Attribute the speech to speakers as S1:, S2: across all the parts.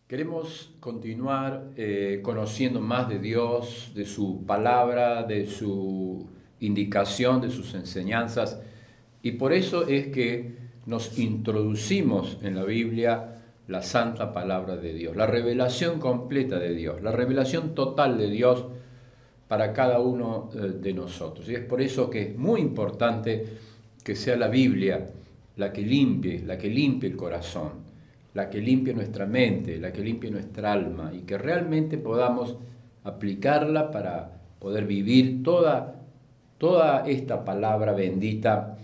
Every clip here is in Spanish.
S1: Queremos continuar conociendo más de Dios, de su palabra, de su indicación, de sus enseñanzas. Y por eso es que nos introducimos en la Biblia la santa palabra de Dios, la revelación completa de Dios, la revelación total de Dios para cada uno de nosotros. Y es por eso que es muy importante que sea la Biblia la que limpie el corazón, la que limpie nuestra mente, la que limpie nuestra alma, y que realmente podamos aplicarla para poder vivir toda esta palabra bendita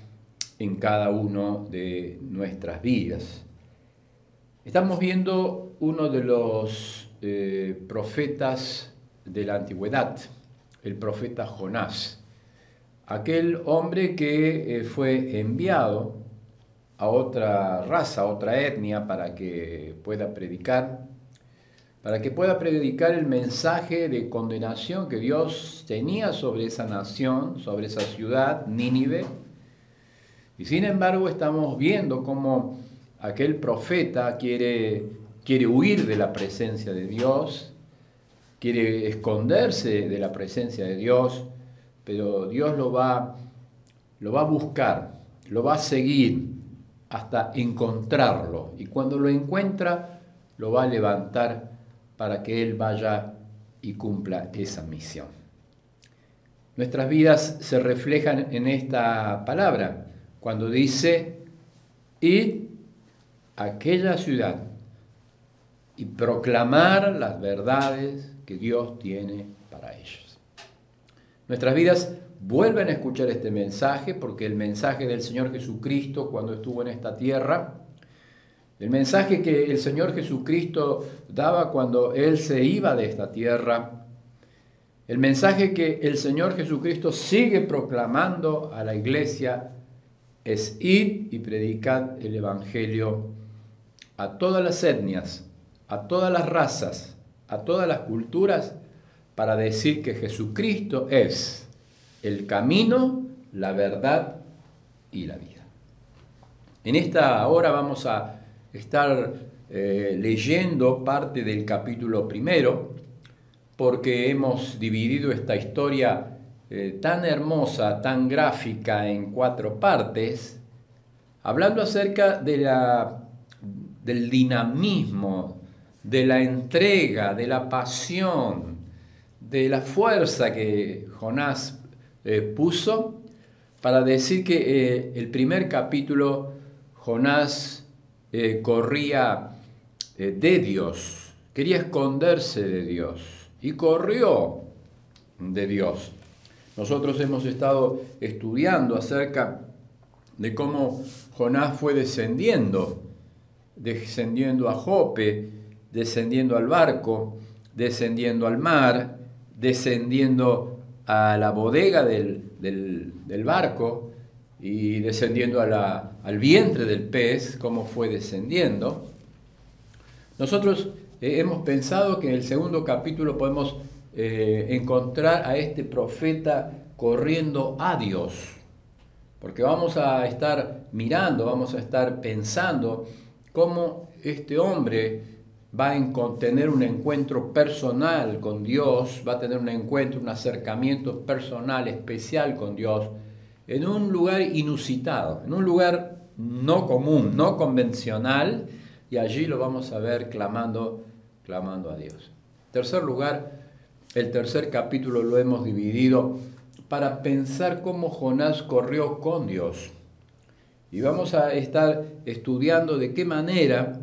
S1: en cada uno de nuestras vidas. Estamos viendo uno de los profetas de la antigüedad, el profeta Jonás, aquel hombre que fue enviado a otra raza, a otra etnia, para que pueda predicar el mensaje de condenación que Dios tenía sobre esa nación, sobre esa ciudad, Nínive. Y sin embargo estamos viendo cómo aquel profeta quiere huir de la presencia de Dios, quiere esconderse de la presencia de Dios, pero Dios lo va a buscar, lo va a seguir hasta encontrarlo, y cuando lo encuentra lo va a levantar para que él vaya y cumpla esa misión. Nuestras vidas se reflejan en esta palabra cuando dice: id a aquella ciudad y proclamar las verdades que Dios tiene para ellos. Nuestras vidas vuelven a escuchar este mensaje, porque el mensaje del Señor Jesucristo cuando estuvo en esta tierra, el mensaje que el Señor Jesucristo daba cuando Él se iba de esta tierra, el mensaje que el Señor Jesucristo sigue proclamando a la iglesia es: id y predicad el Evangelio a todas las etnias, a todas las razas, a todas las culturas, para decir que Jesucristo es el camino, la verdad y la vida. En esta hora vamos a estar leyendo parte del capítulo 1, porque hemos dividido esta historia tan hermosa, tan gráfica, en 4 partes, hablando acerca del dinamismo, de la entrega, de la pasión, de la fuerza que Jonás puso para decir que el primer capítulo Jonás corría de Dios, quería esconderse de Dios y corrió de Dios. Nosotros hemos estado estudiando acerca de cómo Jonás fue descendiendo a Jope, descendiendo al barco, descendiendo al mar, descendiendo a la bodega del barco y descendiendo al vientre del pez, cómo fue descendiendo. Nosotros hemos pensado que en el segundo capítulo podemos encontrar a este profeta corriendo a Dios, porque vamos a estar mirando, vamos a estar pensando cómo este hombre va a tener un encuentro personal con Dios, va a tener un encuentro, un acercamiento personal, especial con Dios, en un lugar inusitado, en un lugar no común, no convencional, y allí lo vamos a ver clamando a Dios. En tercer lugar, el tercer capítulo lo hemos dividido para pensar cómo Jonás corrió con Dios. Y vamos a estar estudiando de qué manera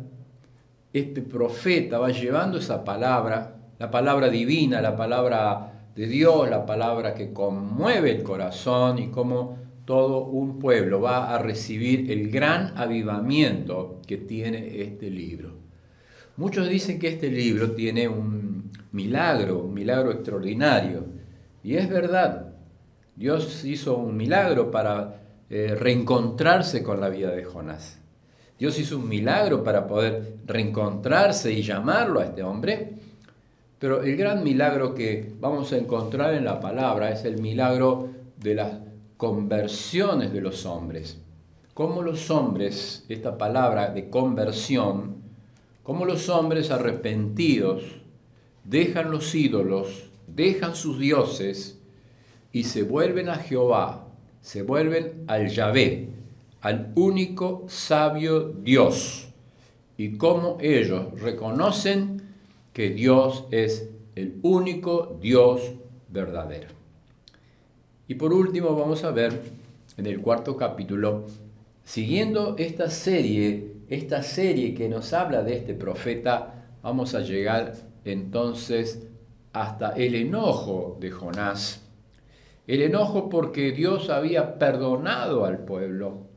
S1: este profeta va llevando esa palabra, la palabra divina, la palabra de Dios, la palabra que conmueve el corazón, y cómo todo un pueblo va a recibir el gran avivamiento que tiene este libro. Muchos dicen que este libro tiene un milagro extraordinario, y es verdad. Dios hizo un milagro para reencontrarse con la vida de Jonás. Dios hizo un milagro para poder reencontrarse y llamarlo a este hombre, pero el gran milagro que vamos a encontrar en la palabra es el milagro de las conversiones de los hombres. Cómo los hombres, esta palabra de conversión, cómo los hombres arrepentidos dejan los ídolos, dejan sus dioses y se vuelven a Jehová, se vuelven al Yahvé, al único sabio Dios, y cómo ellos reconocen que Dios es el único Dios verdadero. Y por último vamos a ver en el cuarto capítulo, siguiendo esta serie que nos habla de este profeta, vamos a llegar entonces hasta el enojo de Jonás. El enojo porque Dios había perdonado al pueblo.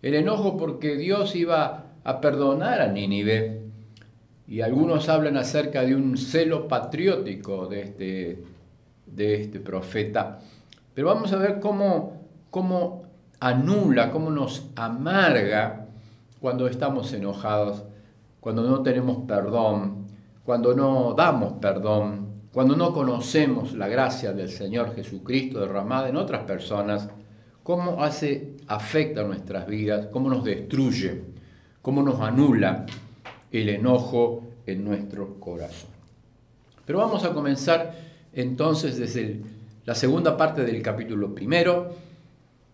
S1: El enojo porque Dios iba a perdonar a Nínive. Y algunos hablan acerca de un celo patriótico de este profeta. Pero vamos a ver cómo anula, cómo nos amarga cuando estamos enojados, cuando no tenemos perdón, cuando no damos perdón, cuando no conocemos la gracia del Señor Jesucristo derramada en otras personas, cómo afecta nuestras vidas, cómo nos destruye, cómo nos anula el enojo en nuestro corazón. Pero vamos a comenzar entonces desde la segunda parte del capítulo primero.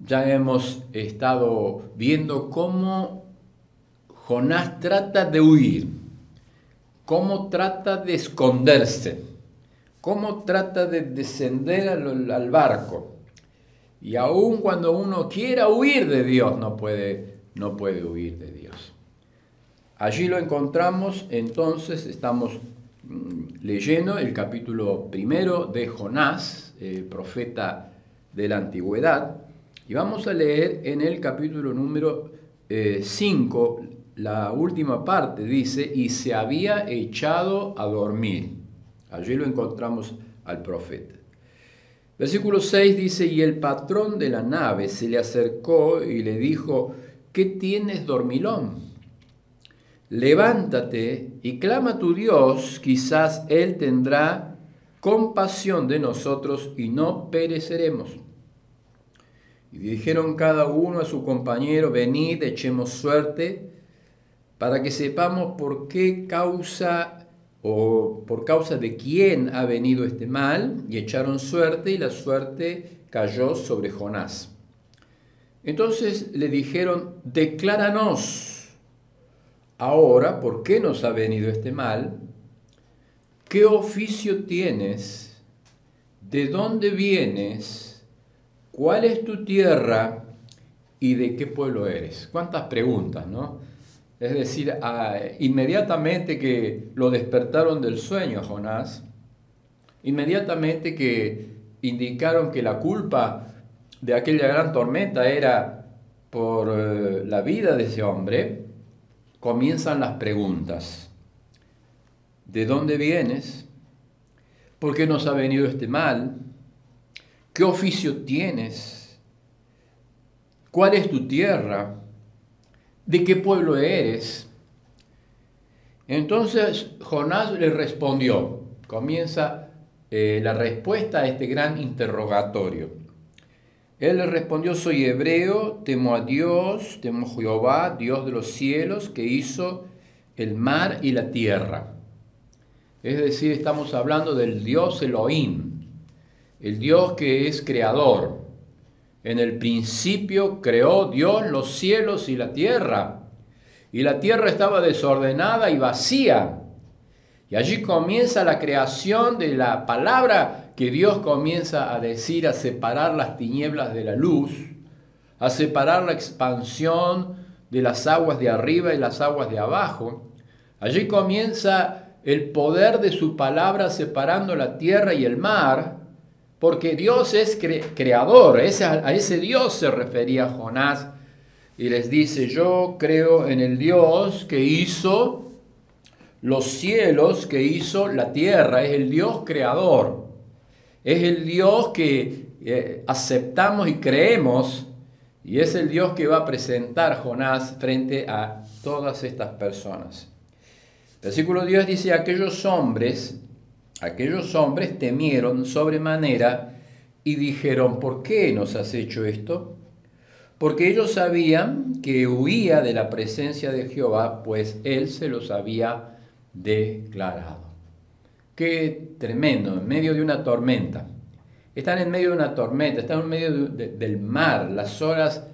S1: Ya hemos estado viendo cómo Jonás trata de huir, cómo trata de esconderse, cómo trata de descender al barco. Y aun cuando uno quiera huir de Dios, no puede huir de Dios. Allí lo encontramos, entonces estamos leyendo el capítulo primero de Jonás, profeta de la antigüedad, y vamos a leer en el capítulo número 5, la última parte dice, y se había echado a dormir. Allí lo encontramos al profeta. Versículo 6 dice, y el patrón de la nave se le acercó y le dijo, ¿qué tienes, dormilón? Levántate y clama a tu Dios, quizás Él tendrá compasión de nosotros y no pereceremos. Y dijeron cada uno a su compañero, venid, echemos suerte, para que sepamos por qué causa o por causa de quién ha venido este mal, y echaron suerte, y la suerte cayó sobre Jonás. Entonces le dijeron, decláranos ahora por qué nos ha venido este mal, qué oficio tienes, de dónde vienes, cuál es tu tierra y de qué pueblo eres. Cuántas preguntas, ¿no? Es decir, inmediatamente que lo despertaron del sueño Jonás, inmediatamente que indicaron que la culpa de aquella gran tormenta era por la vida de ese hombre, comienzan las preguntas. ¿De dónde vienes? ¿Por qué nos ha venido este mal? ¿Qué oficio tienes? ¿Cuál es tu tierra? ¿De qué pueblo eres? Entonces Jonás le respondió. Comienza la respuesta a este gran interrogatorio. Él le respondió, soy hebreo, temo a Dios, temo a Jehová, Dios de los cielos, que hizo el mar y la tierra. Es decir, estamos hablando del Dios Elohim, el Dios que es creador. En el principio creó Dios los cielos y la tierra estaba desordenada y vacía. Y allí comienza la creación de la palabra que Dios comienza a decir, a separar las tinieblas de la luz, a separar la expansión de las aguas de arriba y las aguas de abajo. Allí comienza el poder de su palabra separando la tierra y el mar, porque Dios es creador. A ese Dios se refería Jonás y les dice, yo creo en el Dios que hizo los cielos, que hizo la tierra, es el Dios creador, es el Dios que aceptamos y creemos, y es el Dios que va a presentar Jonás frente a todas estas personas. Versículo 10 dice, aquellos hombres temieron sobremanera y dijeron, ¿por qué nos has hecho esto? porque ellos sabían que huía de la presencia de Jehová, pues él se los había declarado. Qué tremendo, en medio de una tormenta. Están en medio de una tormenta, están en medio del mar, las olas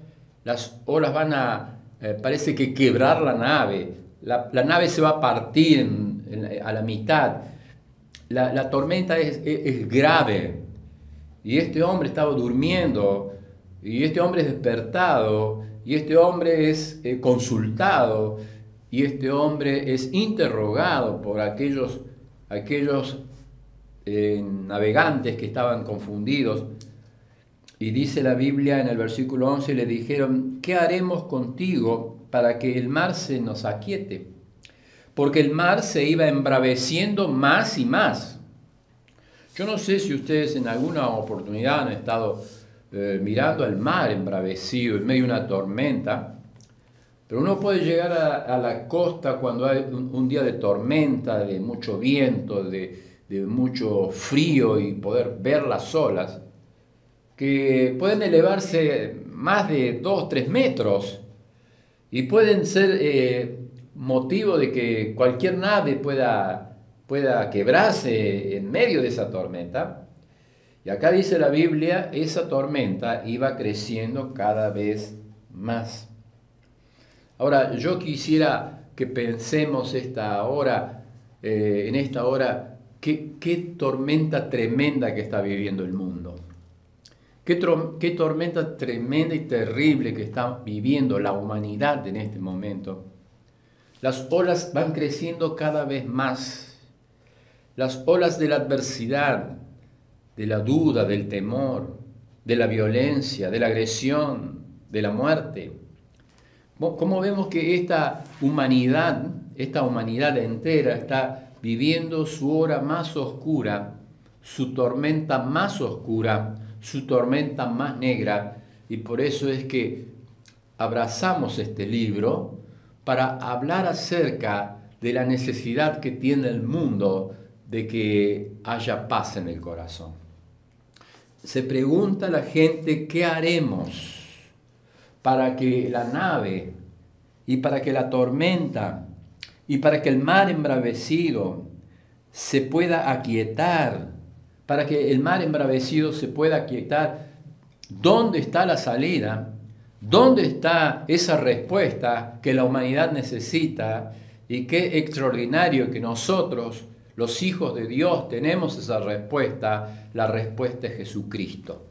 S1: van a, parece que quebrar la nave, la nave se va a partir a la mitad, la tormenta es grave, y este hombre estaba durmiendo, y este hombre es despertado, y este hombre es consultado, y este hombre es interrogado por aquellos navegantes que estaban confundidos. Y dice la Biblia en el versículo 11, le dijeron: ¿qué haremos contigo para que el mar se nos aquiete? Porque el mar se iba embraveciendo más y más. Yo no sé si ustedes en alguna oportunidad han estado mirando al mar embravecido en medio de una tormenta, pero uno puede llegar a la costa cuando hay un día de tormenta, de mucho viento, de mucho frío, y poder ver las olas que pueden elevarse más de 2-3 metros y pueden ser motivo de que cualquier nave pueda quebrarse en medio de esa tormenta. Y acá dice la Biblia, esa tormenta iba creciendo cada vez más. Ahora, yo quisiera que pensemos en esta hora, qué tormenta tremenda que está viviendo el mundo. Qué tormenta tremenda y terrible que está viviendo la humanidad en este momento. Las olas van creciendo cada vez más. Las olas de la adversidad, de la duda, del temor, de la violencia, de la agresión, de la muerte. ¿Cómo vemos que esta humanidad entera está viviendo su hora más oscura, su tormenta más oscura, su tormenta más negra? Y por eso es que abrazamos este libro para hablar acerca de la necesidad que tiene el mundo de que haya paz en el corazón. Se pregunta la gente: ¿qué haremos para que la nave y para que la tormenta y para que el mar embravecido se pueda aquietar? Para que el mar embravecido se pueda aquietar, ¿dónde está la salida? ¿Dónde está esa respuesta que la humanidad necesita? Y qué extraordinario que nosotros, los hijos de Dios, tenemos esa respuesta. La respuesta es Jesucristo.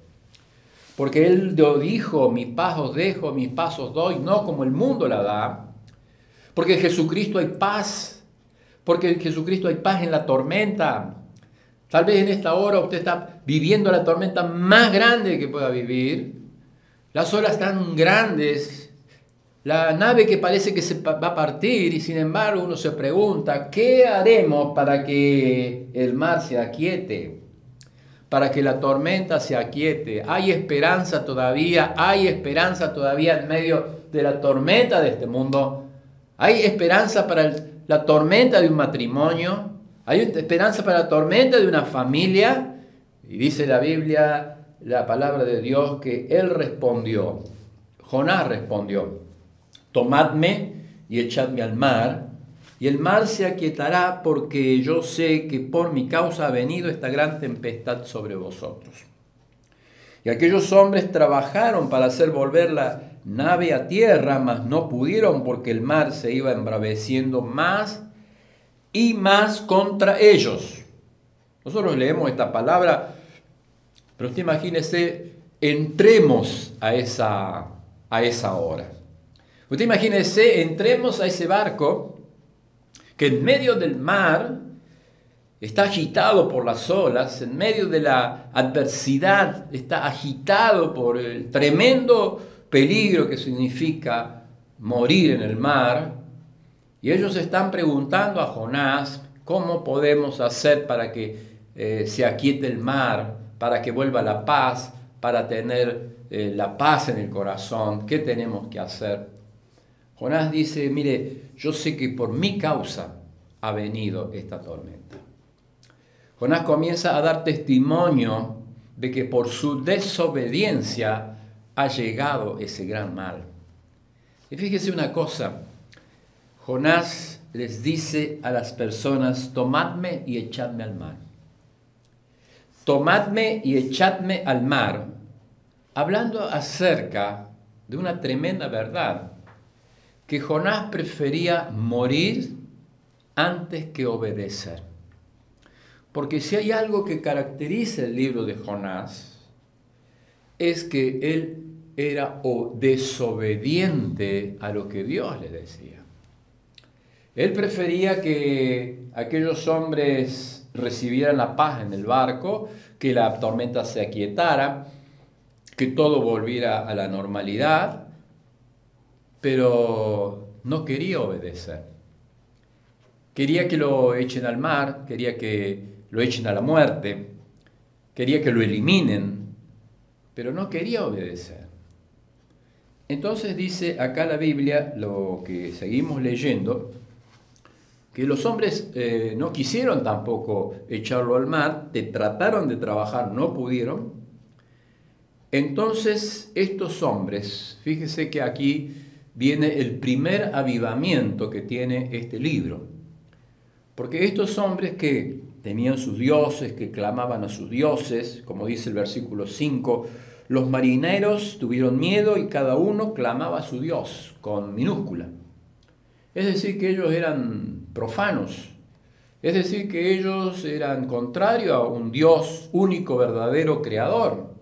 S1: Porque Él dijo: mi paz os dejo, mis paz os doy, no como el mundo la da. Porque en Jesucristo hay paz. Porque en Jesucristo hay paz en la tormenta. Tal vez en esta hora usted está viviendo la tormenta más grande que pueda vivir. Las olas tan grandes. La nave que parece que se va a partir, y sin embargo uno se pregunta: ¿qué haremos para que el mar se aquiete? Para que la tormenta se aquiete. Hay esperanza todavía en medio de la tormenta de este mundo. Hay esperanza para la tormenta de un matrimonio. Hay esperanza para la tormenta de una familia. Y dice la Biblia, la palabra de Dios, que él respondió. Jonás respondió: tomadme y echadme al mar, y el mar se aquietará, porque yo sé que por mi causa ha venido esta gran tempestad sobre vosotros. Y aquellos hombres trabajaron para hacer volver la nave a tierra, mas no pudieron, porque el mar se iba embraveciendo más y más contra ellos. Nosotros leemos esta palabra, pero usted imagínese, entremos a esa hora. Usted imagínese, entremos a ese barco que en medio del mar está agitado por las olas, en medio de la adversidad, está agitado por el tremendo peligro que significa morir en el mar. Y ellos están preguntando a Jonás: ¿cómo podemos hacer para que se aquiete el mar, para que vuelva la paz, para tener la paz en el corazón? ¿Qué tenemos que hacer? Jonás dice: mire, yo sé que por mi causa ha venido esta tormenta. Jonás comienza a dar testimonio de que por su desobediencia ha llegado ese gran mal. Y fíjese una cosa, Jonás les dice a las personas, tomadme y echadme al mar. Tomadme y echadme al mar, hablando acerca de una tremenda verdad, que Jonás prefería morir antes que obedecer. Porque si hay algo que caracteriza el libro de Jonás, es que él era desobediente a lo que Dios le decía. Él prefería que aquellos hombres recibieran la paz en el barco, que la tormenta se aquietara, que todo volviera a la normalidad, pero no quería obedecer. Quería que lo echen al mar, quería que lo echen a la muerte, quería que lo eliminen, pero no quería obedecer. Entonces dice acá la Biblia, lo que seguimos leyendo, que los hombres no quisieron tampoco echarlo al mar, trataron de trabajar, no pudieron. Entonces estos hombres, fíjese que aquí viene el primer avivamiento que tiene este libro. Porque estos hombres que tenían sus dioses, que clamaban a sus dioses, como dice el versículo 5, los marineros tuvieron miedo y cada uno clamaba a su Dios, con minúscula. Es decir, que ellos eran profanos, es decir, que ellos eran contrarios a un Dios único, verdadero, creador.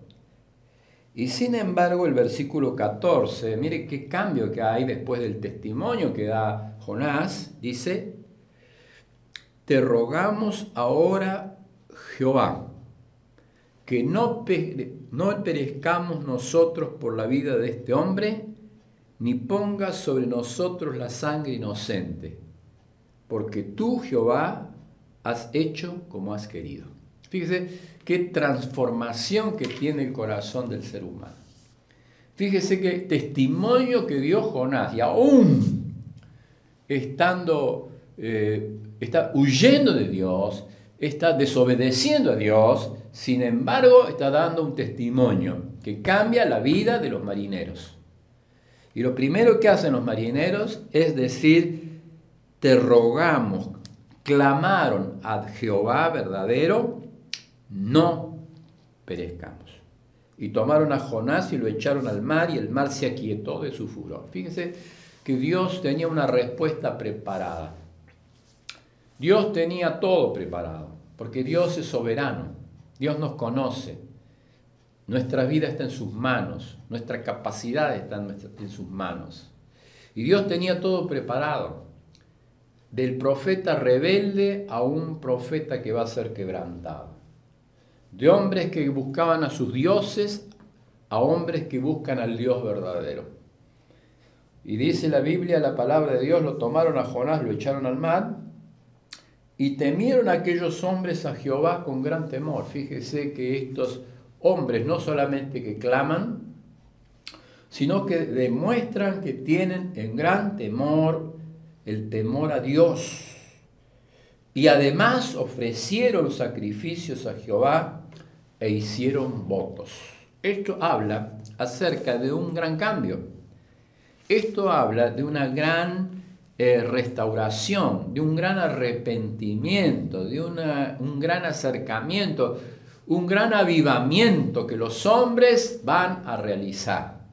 S1: Y sin embargo, el versículo 14, mire qué cambio que hay después del testimonio que da Jonás, dice: te rogamos ahora, Jehová, que no perezcamos nosotros por la vida de este hombre, ni pongas sobre nosotros la sangre inocente, porque tú, Jehová, has hecho como has querido. Fíjese qué transformación que tiene el corazón del ser humano. Fíjese qué testimonio que dio Jonás, y aún está huyendo de Dios, está desobedeciendo a Dios, sin embargo está dando un testimonio que cambia la vida de los marineros. Y lo primero que hacen los marineros es decir, te rogamos, clamaron a Jehová verdadero, no perezcamos. Y tomaron a Jonás y lo echaron al mar, y el mar se aquietó de su furor. Fíjense que Dios tenía una respuesta preparada. Dios tenía todo preparado, porque Dios es soberano, Dios nos conoce, nuestra vida está en sus manos, nuestra capacidad está en sus manos. Y Dios tenía todo preparado, del profeta rebelde a un profeta que va a ser quebrantado, de hombres que buscaban a sus dioses a hombres que buscan al Dios verdadero. Y dice la Biblia, la palabra de Dios, lo tomaron a Jonás, lo echaron al mar, y temieron aquellos hombres a Jehová con gran temor. Fíjese que estos hombres no solamente que claman, sino que demuestran que tienen en gran temor, el temor a Dios. Y además ofrecieron sacrificios a Jehová e hicieron votos. Esto habla acerca de un gran cambio. Esto habla de una gran restauración, de un gran arrepentimiento, de un gran acercamiento, un gran avivamiento que los hombres van a realizar.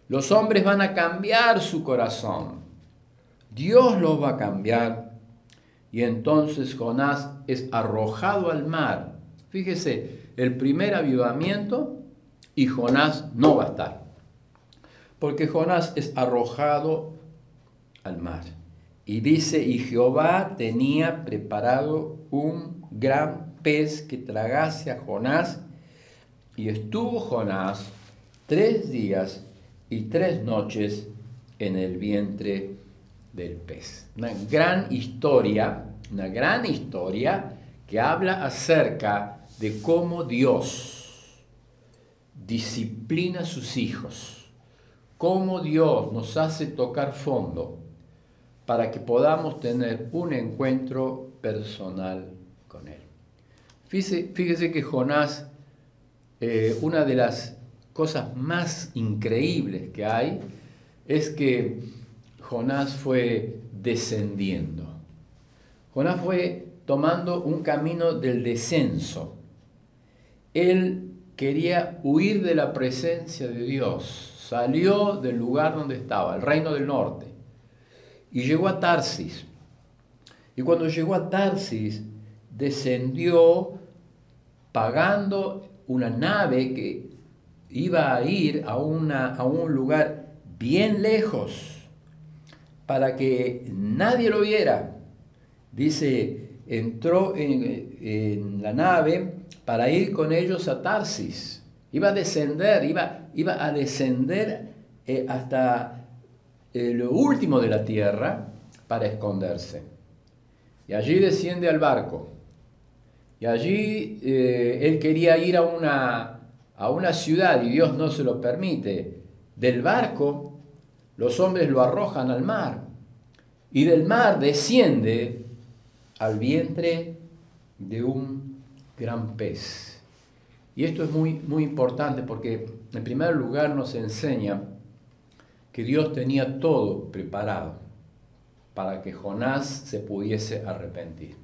S1: Los hombres van a cambiar su corazón. Dios los va a cambiar. Y entonces Jonás es arrojado al mar. Fíjese, el primer avivamiento, y Jonás no va a estar. Porque Jonás es arrojado al mar. Y dice, y Jehová tenía preparado un gran pez que tragase a Jonás, y estuvo Jonás 3 días y 3 noches en el vientre del pez. Una gran historia que habla acerca de cómo Dios disciplina a sus hijos, cómo Dios nos hace tocar fondo para que podamos tener un encuentro personal con Él. Fíjese que Jonás, una de las cosas más increíbles que hay es que Jonás fue descendiendo. Jonás fue tomando un camino del descenso. Él quería huir de la presencia de Dios. Salió del lugar donde estaba, el reino del norte, y llegó a Tarsis. Y cuando llegó a Tarsis, descendió pagando una nave que iba a ir a un lugar bien lejos para que nadie lo viera. Dice, entró en la nave para ir con ellos a Tarsis. Iba a descender hasta lo último de la tierra para esconderse. Y allí desciende al barco. Y allí él quería ir a una ciudad y Dios no se lo permite. Del barco los hombres lo arrojan al mar. Y del mar desciende al vientre de un gran pez. Y esto es muy, muy importante porque en primer lugar nos enseña que Dios tenía todo preparado para que Jonás se pudiese arrepentir. En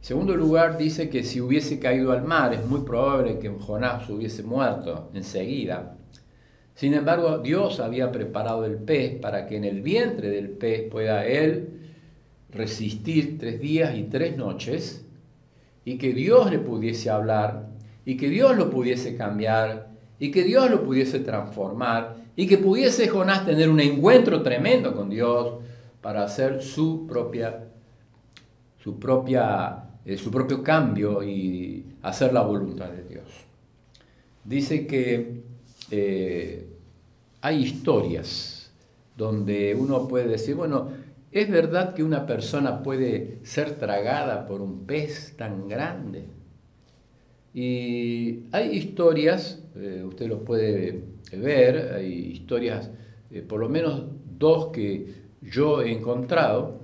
S1: segundo lugar, dice que si hubiese caído al mar, es muy probable que Jonás hubiese muerto enseguida. Sin embargo, Dios había preparado el pez para que en el vientre del pez pueda él resistir 3 días y 3 noches, y que Dios le pudiese hablar, y que Dios lo pudiese cambiar, y que Dios lo pudiese transformar, y que pudiese Jonás tener un encuentro tremendo con Dios para hacer su propio cambio y hacer la voluntad de Dios. Dice que hay historias donde uno puede decir, bueno, ¿es verdad que una persona puede ser tragada por un pez tan grande? Y hay historias, usted lo puede ver, hay historias, por lo menos 2 que yo he encontrado,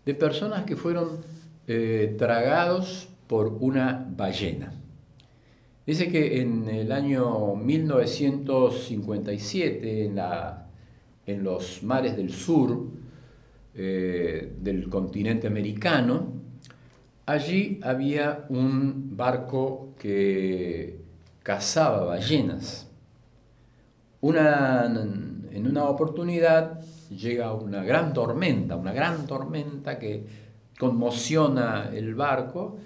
S1: de personas que fueron tragados por una ballena. Dice que en el año 1957, en los mares del sur del continente americano, allí había un barco que cazaba ballenas. En una oportunidad llega una gran tormenta que conmociona el barco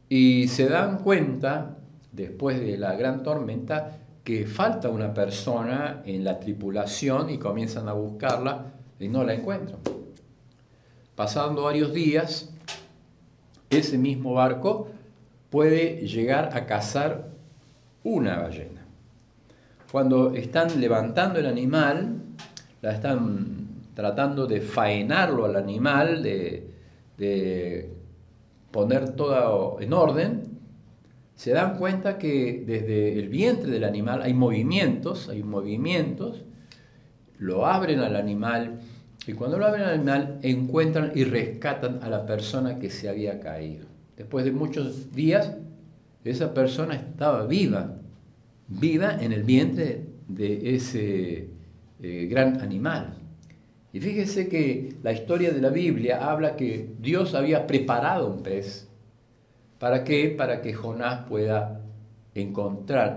S1: y se dan cuenta, después de la gran tormenta, que falta una persona en la tripulación y comienzan a buscarla y no la encuentran. Pasando varios días, ese mismo barco puede llegar a cazar una ballena. Cuando están levantando el animal, la están tratando de faenarlo al animal, de poner todo en orden, se dan cuenta que desde el vientre del animal hay movimientos, lo abren al animal, y cuando lo abren al animal encuentran y rescatan a la persona que se había caído. Después de muchos días, esa persona estaba viva en el vientre de ese gran animal. Y fíjese que la historia de la Biblia habla que Dios había preparado un pez. ¿Para qué? Para que Jonás pueda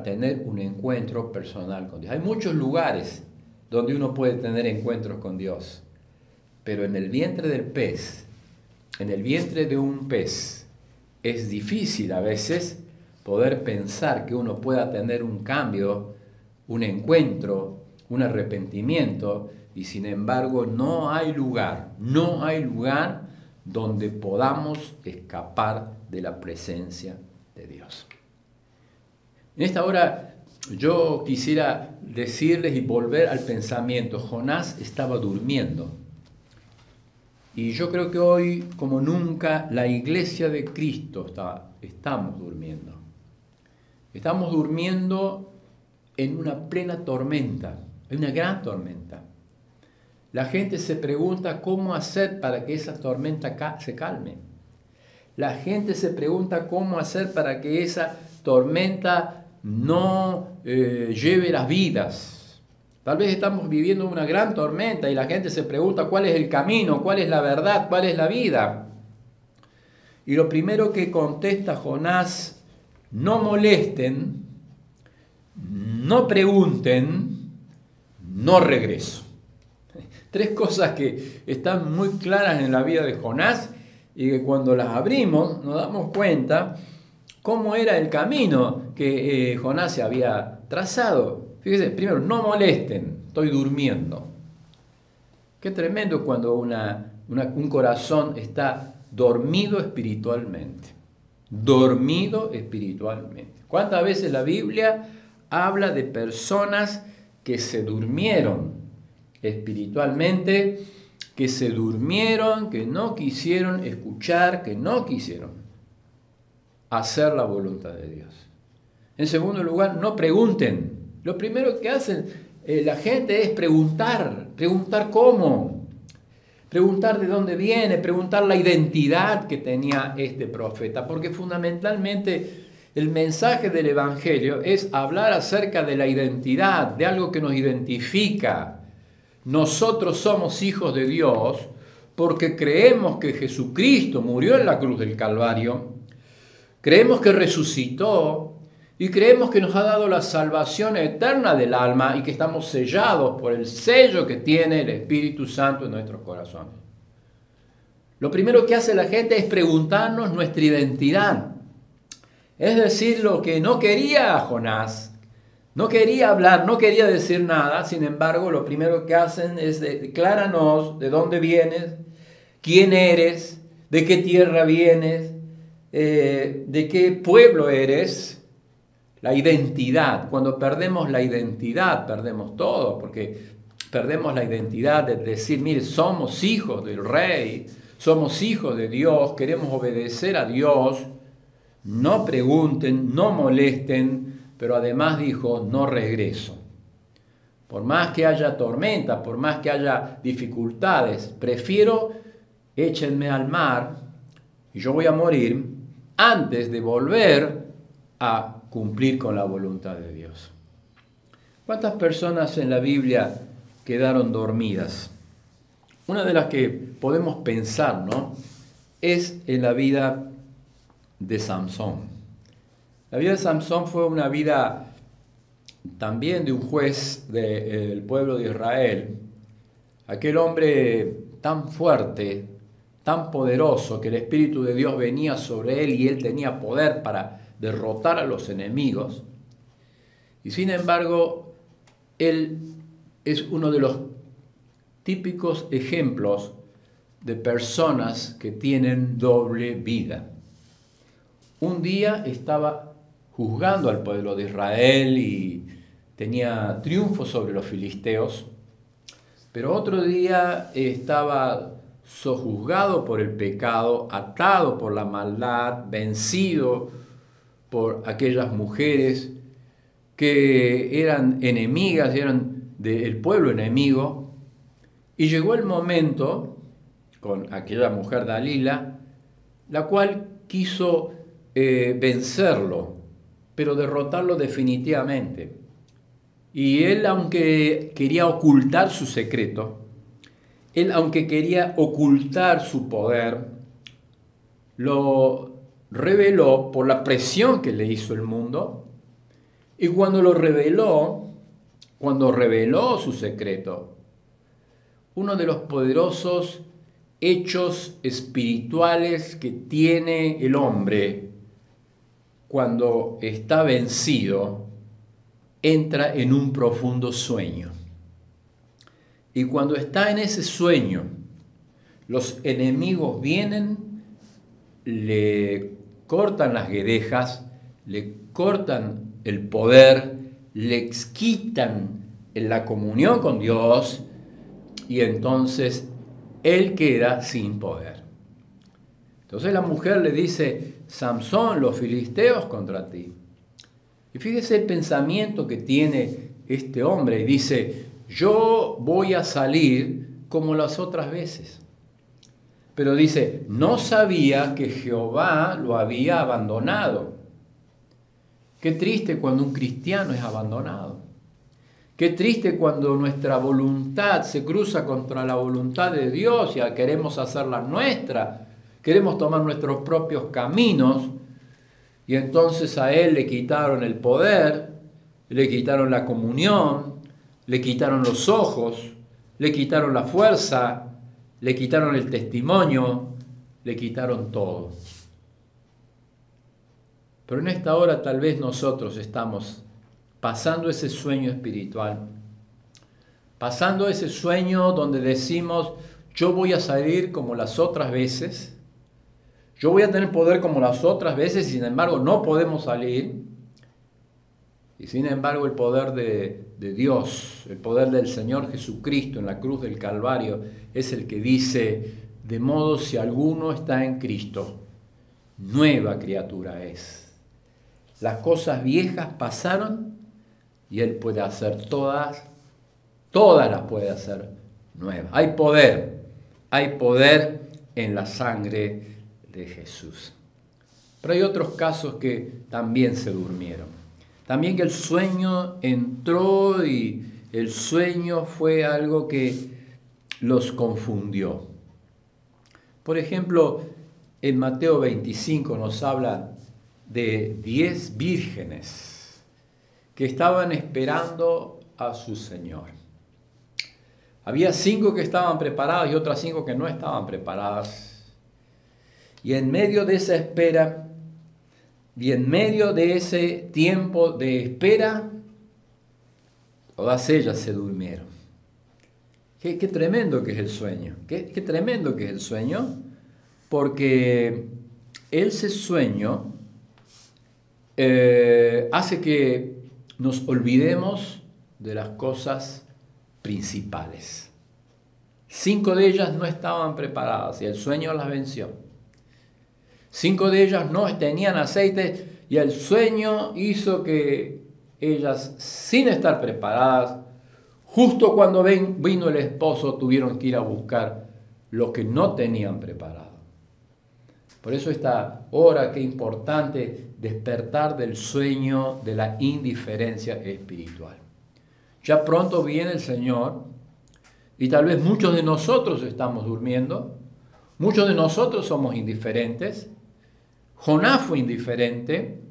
S1: tener un encuentro personal con Dios. Hay muchos lugares donde uno puede tener encuentros con Dios, pero en el vientre del pez, en el vientre de un pez, es difícil a veces poder pensar que uno pueda tener un cambio, un encuentro, un arrepentimiento, y sin embargo no hay lugar donde podamos escapar de la presencia de Dios. En esta hora yo quisiera decirles y volver al pensamiento. Jonás estaba durmiendo. Y yo creo que hoy, como nunca, la iglesia de Cristo estamos durmiendo. Estamos durmiendo en una plena tormenta, en una gran tormenta. La gente se pregunta cómo hacer para que esa tormenta se calme. La gente se pregunta cómo hacer para que esa tormenta no lleve las vidas. Tal vez estamos viviendo una gran tormenta y la gente se pregunta cuál es el camino, cuál es la verdad, cuál es la vida. Y lo primero que contesta Jonás: no molesten, no pregunten, no regreso. Tres cosas que están muy claras en la vida de Jonás y que cuando las abrimos nos damos cuenta cómo era el camino que Jonás se había trazado. Fíjese, primero, no molesten, estoy durmiendo. Qué tremendo cuando un corazón está dormido espiritualmente. Dormido espiritualmente. ¿Cuántas veces la Biblia habla de personas que se durmieron espiritualmente, que se durmieron, que no quisieron escuchar, que no quisieron hacer la voluntad de Dios? En segundo lugar, no pregunten. Lo primero que hacen la gente es preguntar cómo, preguntar de dónde viene, preguntar la identidad que tenía este profeta, porque fundamentalmente el mensaje del Evangelio es hablar acerca de la identidad, de algo que nos identifica. Nosotros somos hijos de Dios porque creemos que Jesucristo murió en la cruz del Calvario, creemos que resucitó y creemos que nos ha dado la salvación eterna del alma y que estamos sellados por el sello que tiene el Espíritu Santo en nuestros corazones. Lo primero que hace la gente es preguntarnos nuestra identidad. Es decir, lo que no quería Jonás. No quería hablar, no quería decir nada. Sin embargo, lo primero que hacen es decláranos de dónde vienes, quién eres, de qué tierra vienes, de qué pueblo eres. La identidad. Cuando perdemos la identidad, perdemos todo, porque perdemos la identidad de decir, mire, somos hijos del Rey, somos hijos de Dios, queremos obedecer a Dios. No pregunten, no molesten, pero además dijo, no regreso. Por más que haya tormenta, por más que haya dificultades, prefiero échenme al mar y yo voy a morir antes de volver a cumplir con la voluntad de Dios. ¿Cuántas personas en la Biblia quedaron dormidas? Una de las que podemos pensar, ¿no?, es en la vida de Samson. La vida de Samson fue una vida también de un juez del pueblo de Israel, aquel hombre tan fuerte, tan poderoso, que el Espíritu de Dios venía sobre él y él tenía poder para derrotar a los enemigos. Y sin embargo, él es uno de los típicos ejemplos de personas que tienen doble vida. Un día estaba juzgando al pueblo de Israel y tenía triunfo sobre los filisteos, pero otro día estaba sojuzgado por el pecado, atado por la maldad, vencido por aquellas mujeres que eran enemigas, eran del pueblo enemigo, y llegó el momento con aquella mujer Dalila, la cual quiso vencerlo, pero derrotarlo definitivamente. Y él, aunque quería ocultar su secreto, él, aunque quería ocultar su poder, lo reveló por la presión que le hizo el mundo. Y cuando lo reveló, cuando reveló su secreto, uno de los poderosos hechos espirituales que tiene el hombre cuando está vencido, entra en un profundo sueño. Y cuando está en ese sueño, los enemigos vienen, le cortan las guedejas, le cortan el poder, le quitan la comunión con Dios y entonces él queda sin poder. Entonces la mujer le dice, Samson, los filisteos contra ti. Y fíjese el pensamiento que tiene este hombre. Y dice, yo voy a salir como las otras veces. Pero dice, no sabía que Jehová lo había abandonado. Qué triste cuando un cristiano es abandonado. Qué triste cuando nuestra voluntad se cruza contra la voluntad de Dios y queremos hacerla nuestra, queremos tomar nuestros propios caminos y entonces a Él le quitaron el poder, le quitaron la comunión, le quitaron los ojos, le quitaron la fuerza, le quitaron el testimonio, le quitaron todo. Pero en esta hora tal vez nosotros estamos pasando ese sueño espiritual, pasando ese sueño donde decimos, yo voy a salir como las otras veces, yo voy a tener poder como las otras veces, y sin embargo no podemos salir. Y sin embargo el poder de Dios, el poder del Señor Jesucristo en la cruz del Calvario es el que dice, de modo si alguno está en Cristo, nueva criatura es. Las cosas viejas pasaron y Él puede hacer todas las puede hacer nuevas. Hay poder en la sangre de Jesús. Pero hay otros casos que también se durmieron. También que el sueño entró y el sueño fue algo que los confundió. Por ejemplo, en Mateo 25 nos habla de 10 vírgenes que estaban esperando a su Señor. Había 5 que estaban preparadas y otras 5 que no estaban preparadas. Y en medio de esa espera y en medio de ese tiempo de espera, todas ellas se durmieron. Qué tremendo que es el sueño. Qué tremendo que es el sueño, porque ese sueño hace que nos olvidemos de las cosas principales. 5 de ellas no estaban preparadas y el sueño las venció. 5 de ellas no tenían aceite y el sueño hizo que ellas, sin estar preparadas, justo cuando vino el esposo, tuvieron que ir a buscar lo que no tenían preparado. Por eso esta hora, qué importante despertar del sueño de la indiferencia espiritual. Ya pronto viene el Señor y tal vez muchos de nosotros estamos durmiendo, muchos de nosotros somos indiferentes. Jonás fue indiferente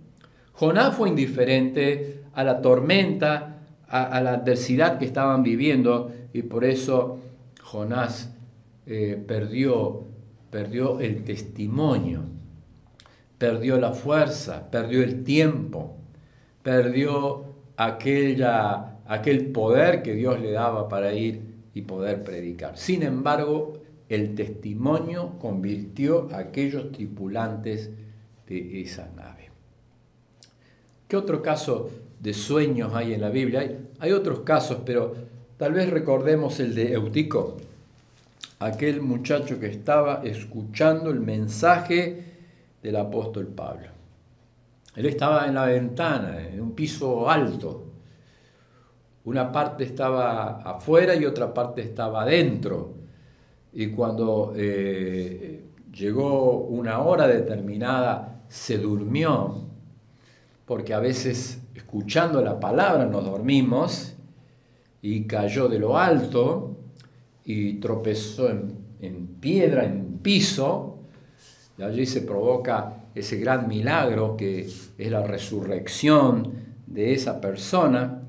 S1: a la tormenta, a la adversidad que estaban viviendo y por eso Jonás perdió el testimonio, perdió la fuerza, perdió el tiempo, perdió aquel poder que Dios le daba para ir y poder predicar. Sin embargo, el testimonio convirtió a aquellos tripulantes de esa nave. ¿Qué otro caso de sueños hay en la Biblia? Hay otros casos, pero tal vez recordemos el de Eutico, aquel muchacho que estaba escuchando el mensaje del apóstol Pablo. Él estaba en la ventana, en un piso alto. Una parte estaba afuera y otra parte estaba adentro. Y cuando llegó una hora determinada, se durmió, porque a veces escuchando la palabra nos dormimos, y cayó de lo alto y tropezó en piedra, en piso, y allí se provoca ese gran milagro que es la resurrección de esa persona.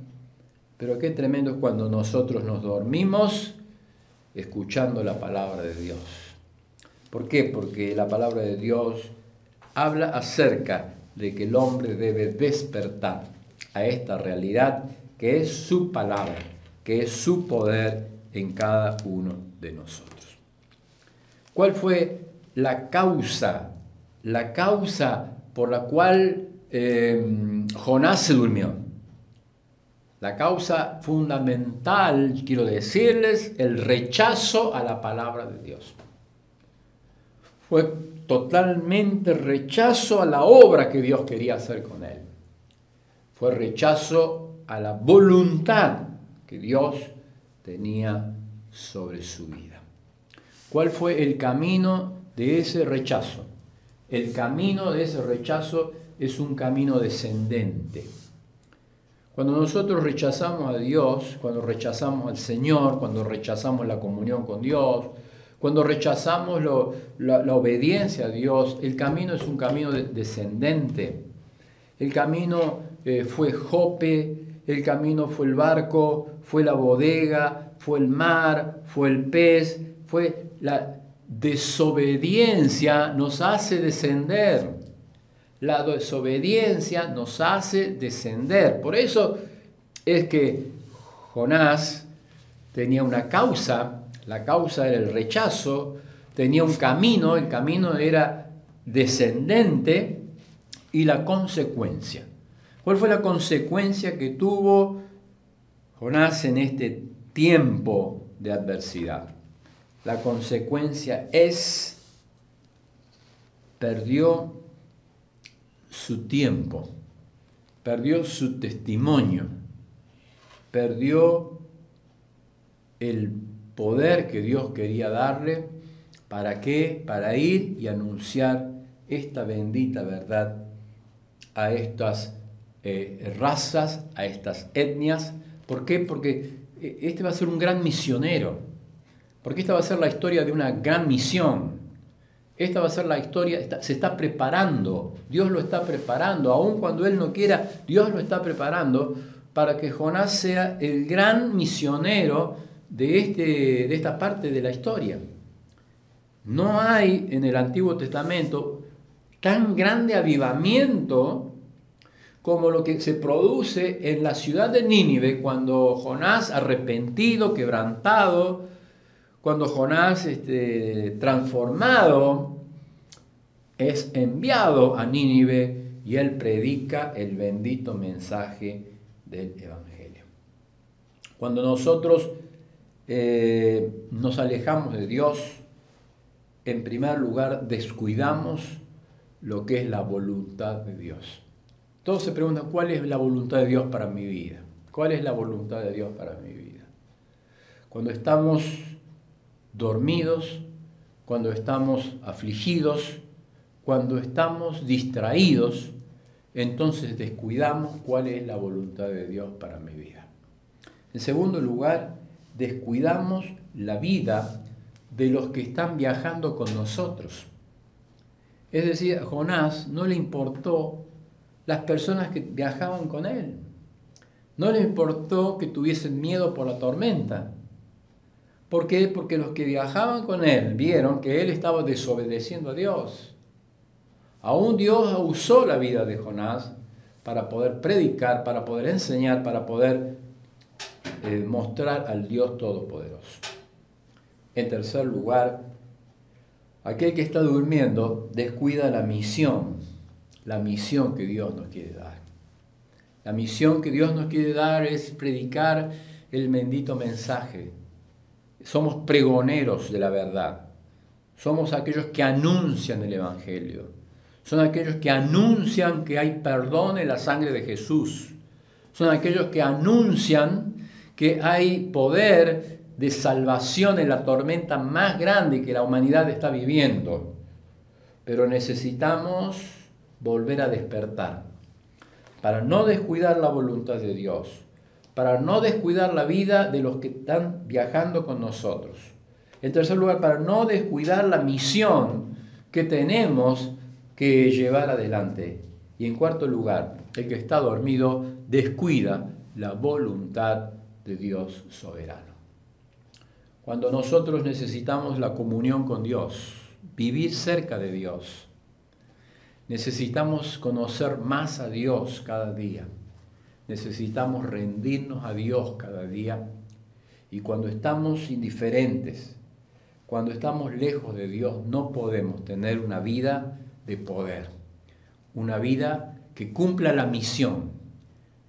S1: Pero qué tremendo es cuando nosotros nos dormimos escuchando la palabra de Dios. ¿Por qué? Porque la palabra de Dios habla acerca de que el hombre debe despertar a esta realidad que es su palabra, que es su poder en cada uno de nosotros. ¿Cuál fue la causa por la cual Jonás se durmió? La causa fundamental, quiero decirles, el rechazo a la palabra de Dios. Fue totalmente rechazo a la obra que Dios quería hacer con él. Fue rechazo a la voluntad que Dios tenía sobre su vida. ¿Cuál fue el camino de ese rechazo? El camino de ese rechazo es un camino descendente. Cuando nosotros rechazamos a Dios, cuando rechazamos al Señor, cuando rechazamos la comunión con Dios, cuando rechazamos la obediencia a Dios, el camino es un camino descendente. El camino fue Jope, el camino fue el barco, fue la bodega, fue el mar, fue el pez, fue la desobediencia nos hace descender. La desobediencia nos hace descender. Por eso es que Jonás tenía una causa, la causa era el rechazo, tenía un camino, el camino era descendente, y la consecuencia. ¿Cuál fue la consecuencia que tuvo Jonás en este tiempo de adversidad? La consecuencia es, perdió su tiempo, perdió su testimonio, perdió el poder que Dios quería darle. ¿Para qué? Para ir y anunciar esta bendita verdad a estas razas, a estas etnias. ¿Por qué? Porque este va a ser un gran misionero, porque esta va a ser la historia de una gran misión. Esta va a ser la historia, se está preparando, Dios lo está preparando, aun cuando Él no quiera, Dios lo está preparando para que Jonás sea el gran misionero de esta parte de la historia. No hay en el Antiguo Testamento tan grande avivamiento como lo que se produce en la ciudad de Nínive cuando Jonás, arrepentido, quebrantado, cuando Jonás transformado, es enviado a Nínive y él predica el bendito mensaje del Evangelio. Cuando nosotros nos alejamos de Dios, en primer lugar descuidamos lo que es la voluntad de Dios. Todos se preguntan, ¿cuál es la voluntad de Dios para mi vida? ¿Cuál es la voluntad de Dios para mi vida? Cuando estamos dormidos, cuando estamos afligidos, cuando estamos distraídos, entonces descuidamos cuál es la voluntad de Dios para mi vida. En segundo lugar, descuidamos la vida de los que están viajando con nosotros. Es decir, a Jonás no le importó las personas que viajaban con él. No le importó que tuviesen miedo por la tormenta. ¿Por qué? Porque los que viajaban con él vieron que él estaba desobedeciendo a Dios. Aún Dios usó la vida de Jonás para poder predicar, para poder enseñar, para poder mostrar al Dios Todopoderoso. En tercer lugar, aquel que está durmiendo descuida la misión que Dios nos quiere dar. La misión que Dios nos quiere dar es predicar el bendito mensaje. Somos pregoneros de la verdad. Somos aquellos que anuncian el Evangelio. Son aquellos que anuncian que hay perdón en la sangre de Jesús. Son aquellos que anuncian que hay poder de salvación en la tormenta más grande que la humanidad está viviendo. Pero necesitamos volver a despertar para no descuidar la voluntad de Dios, para no descuidar la vida de los que están viajando con nosotros. En tercer lugar, para no descuidar la misión que tenemos que llevar adelante. Y en cuarto lugar, el que está dormido descuida la voluntad de Dios soberano. Cuando nosotros necesitamos la comunión con Dios, vivir cerca de Dios, necesitamos conocer más a Dios cada día. Necesitamos rendirnos a Dios cada día. Y cuando estamos indiferentes, cuando estamos lejos de Dios, no podemos tener una vida de poder. Una vida que cumpla la misión.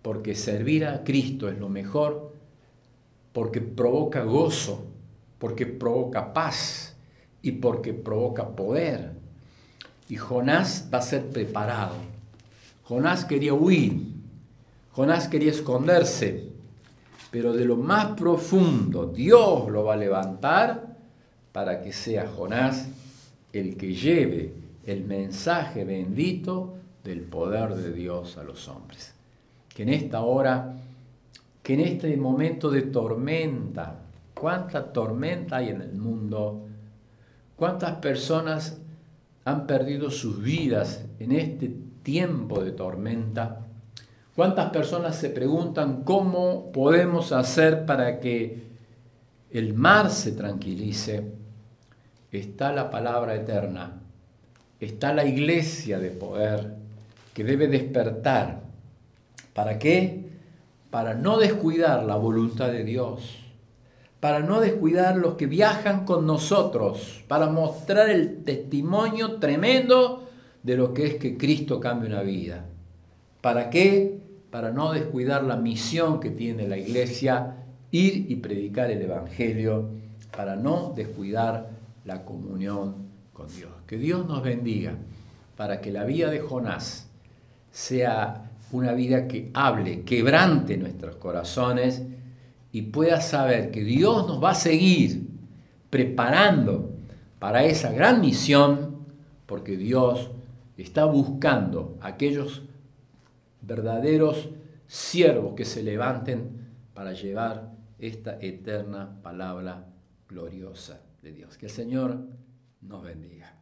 S1: Porque servir a Cristo es lo mejor. Porque provoca gozo. Porque provoca paz. Y porque provoca poder. Y Jonás va a ser preparado. Jonás quería huir. Jonás quería esconderse, pero de lo más profundo Dios lo va a levantar para que sea Jonás el que lleve el mensaje bendito del poder de Dios a los hombres. Que en esta hora, que en este momento de tormenta, ¿cuánta tormenta hay en el mundo? ¿Cuántas personas han perdido sus vidas en este tiempo de tormenta? ¿Cuántas personas se preguntan cómo podemos hacer para que el mar se tranquilice? Está la palabra eterna, está la iglesia de poder que debe despertar. ¿Para qué? Para no descuidar la voluntad de Dios, para no descuidar los que viajan con nosotros, para mostrar el testimonio tremendo de lo que es que Cristo cambie una vida. ¿Para qué? Para no descuidar la misión que tiene la iglesia, ir y predicar el Evangelio, para no descuidar la comunión con Dios. Que Dios nos bendiga para que la vida de Jonás sea una vida que hable, quebrante nuestros corazones y pueda saber que Dios nos va a seguir preparando para esa gran misión, porque Dios está buscando a aquellos verdaderos siervos que se levanten para llevar esta eterna palabra gloriosa de Dios. Que el Señor nos bendiga.